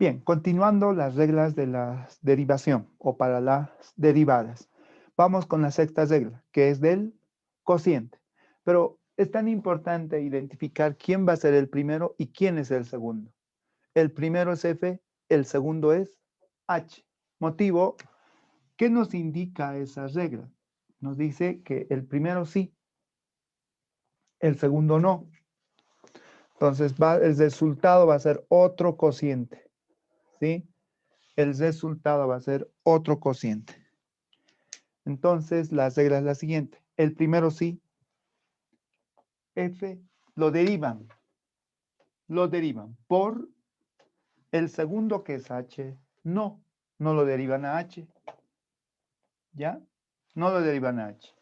Bien, continuando las reglas de la derivación o para las derivadas. Vamos con la sexta regla, que es del cociente. Pero es tan importante identificar quién va a ser el primero y quién es el segundo. El primero es F, el segundo es H. Motivo, ¿qué nos indica esa regla? Nos dice que el primero sí, el segundo no. Entonces el resultado va a ser otro cociente, ¿sí? El resultado va a ser otro cociente. Entonces la regla es la siguiente. El primero sí, F, lo derivan por el segundo que es H, no lo derivan a H, ¿ya? No lo derivan a H.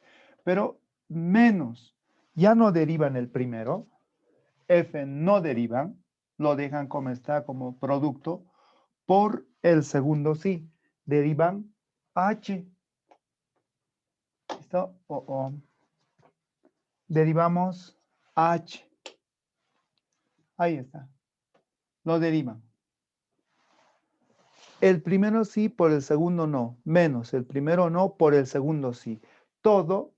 Pero menos, ya no derivan el primero, F no derivan, lo dejan como está, como producto, por el segundo sí, derivan H. ¿Listo? Derivamos H. Ahí está. Lo derivan. El primero sí por el segundo no, menos el primero no por el segundo sí. Todo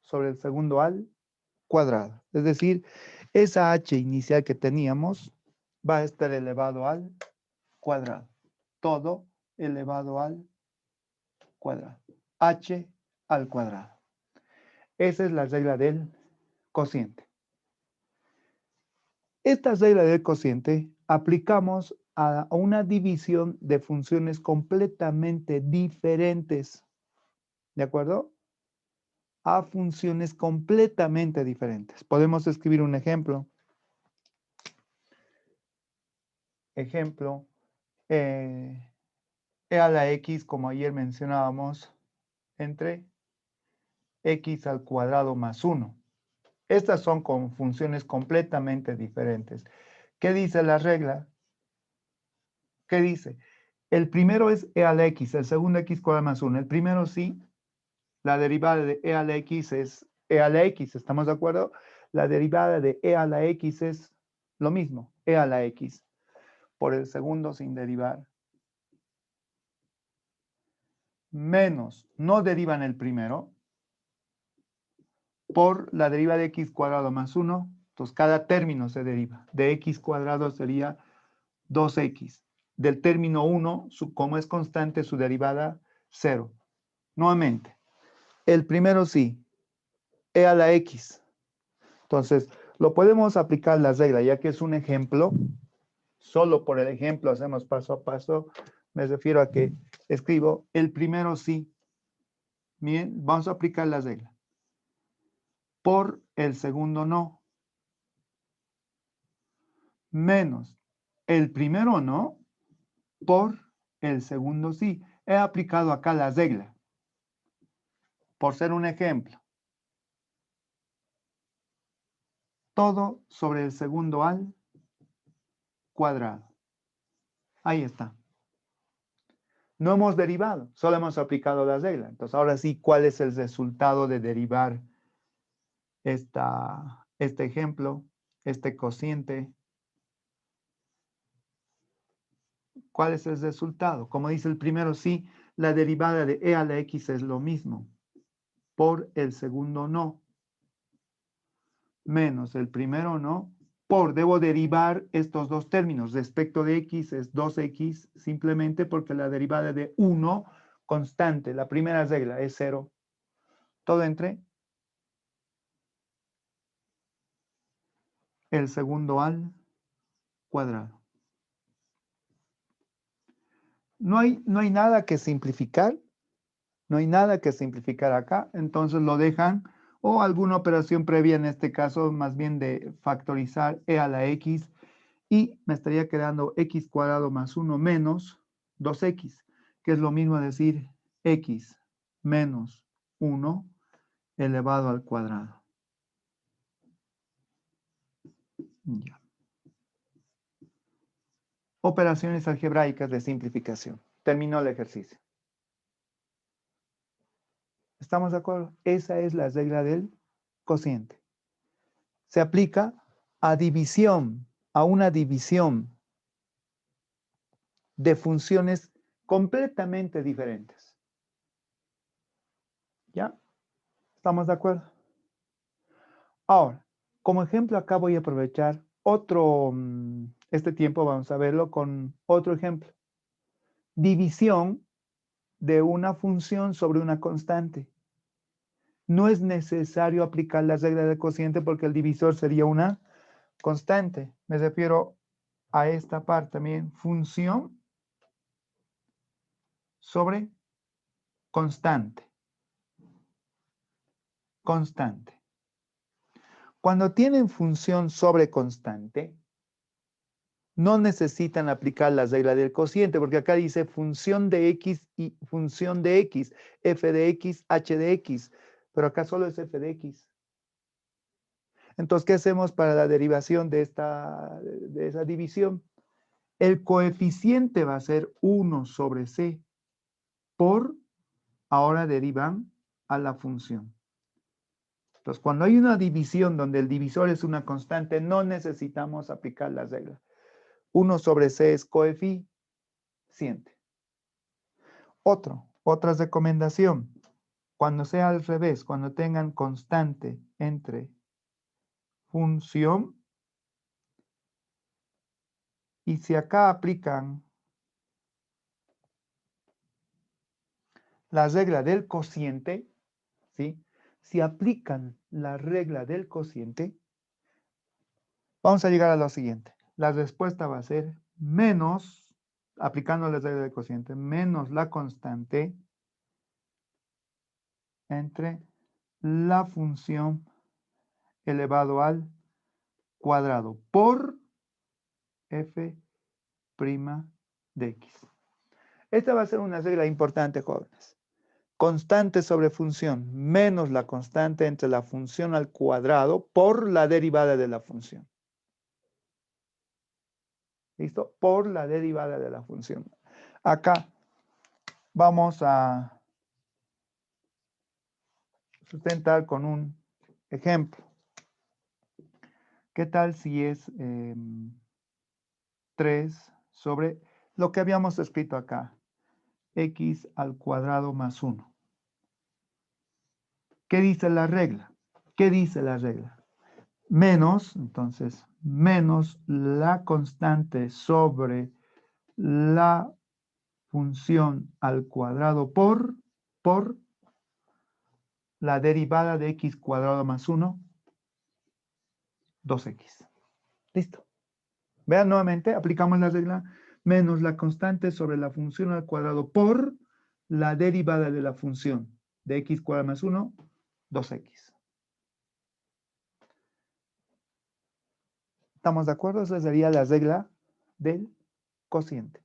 sobre el segundo al cuadrado. Es decir, esa h inicial que teníamos va a estar elevado al cuadrado. Todo elevado al cuadrado. H al cuadrado. Esa es la regla del cociente. Esta regla del cociente aplicamos a una división de funciones completamente diferentes. ¿De acuerdo? A funciones completamente diferentes. Podemos escribir un ejemplo. Ejemplo, e a la x, como ayer mencionábamos, entre x al cuadrado más 1. Estas son con funciones completamente diferentes. ¿Qué dice la regla? ¿Qué dice? El primero es e a la x, el segundo x cuadrado más 1. El primero sí, la derivada de e a la x es e a la x, ¿estamos de acuerdo? La derivada de e a la x es lo mismo, e a la x. Por el segundo sin derivar. Menos, no derivan el primero, por la deriva de x cuadrado más 1. Entonces, cada término se deriva. De x cuadrado sería 2x. Del término 1, como es constante, su derivada 0. Nuevamente, el primero sí, e a la x. Entonces, lo podemos aplicar la regla, ya que es un ejemplo. Solo por el ejemplo hacemos paso a paso. Me refiero a que escribo el primero sí. Bien, vamos a aplicar la regla. Por el segundo no. Menos el primero no por el segundo sí. He aplicado acá la regla. Por ser un ejemplo. Todo sobre el segundo al cuadrado. Ahí está. No hemos derivado, solo hemos aplicado la regla. Entonces, ahora sí, ¿cuál es el resultado de derivar este ejemplo, este cociente? ¿Cuál es el resultado? Como dice el primero, sí, la derivada de e a la x es lo mismo. Por el segundo no. Menos el primero no. Debo derivar estos dos términos. Respecto de x es 2x, simplemente porque la derivada de 1 constante, la primera regla es 0. Todo entre el segundo al cuadrado. No hay nada que simplificar. No hay nada que simplificar acá. Entonces lo dejan o alguna operación previa, en este caso más bien de factorizar e a la x, y me estaría quedando x cuadrado más 1 menos 2x, que es lo mismo decir x menos 1 elevado al cuadrado. Ya. Operaciones algebraicas de simplificación. Terminó el ejercicio. ¿Estamos de acuerdo? Esa es la regla del cociente. Se aplica a división, a una división de funciones completamente diferentes. ¿Ya? ¿Estamos de acuerdo? Ahora, como ejemplo acá voy a aprovechar este tiempo vamos a verlo con otro ejemplo. División de una función sobre una constante. No es necesario aplicar las reglas del cociente porque el divisor sería una constante. Me refiero a esta parte también. Función sobre constante. Constante. Cuando tienen función sobre constante, no necesitan aplicar las reglas del cociente, porque acá dice función de x y función de x, f de x, h de x, pero acá solo es f de x. Entonces, ¿qué hacemos para la derivación de esa división? El coeficiente va a ser 1 sobre c por, ahora derivan a la función. Entonces, cuando hay una división donde el divisor es una constante, no necesitamos aplicar las reglas. 1 sobre c es coeficiente. Otra recomendación. Cuando sea al revés, cuando tengan constante entre función y si acá aplican la regla del cociente, ¿sí? Si aplican la regla del cociente, vamos a llegar a lo siguiente. La respuesta va a ser menos, aplicando la regla del cociente, menos la constante entre la función elevado al cuadrado por f' de x. Esta va a ser una regla importante, jóvenes. Constante sobre función menos la constante entre la función al cuadrado por la derivada de la función. ¿Listo? Por la derivada de la función. Acá vamos a sustentar con un ejemplo. ¿Qué tal si es 3 sobre lo que habíamos escrito acá? X al cuadrado más 1. ¿Qué dice la regla? ¿Qué dice la regla? Menos, entonces, menos la constante sobre la función al cuadrado por la derivada de x cuadrado más 1, 2x. Listo. Vean nuevamente, aplicamos la regla menos la constante sobre la función al cuadrado por la derivada de la función de x cuadrado más 1, 2x. ¿Estamos de acuerdo? Esa sería la regla del cociente.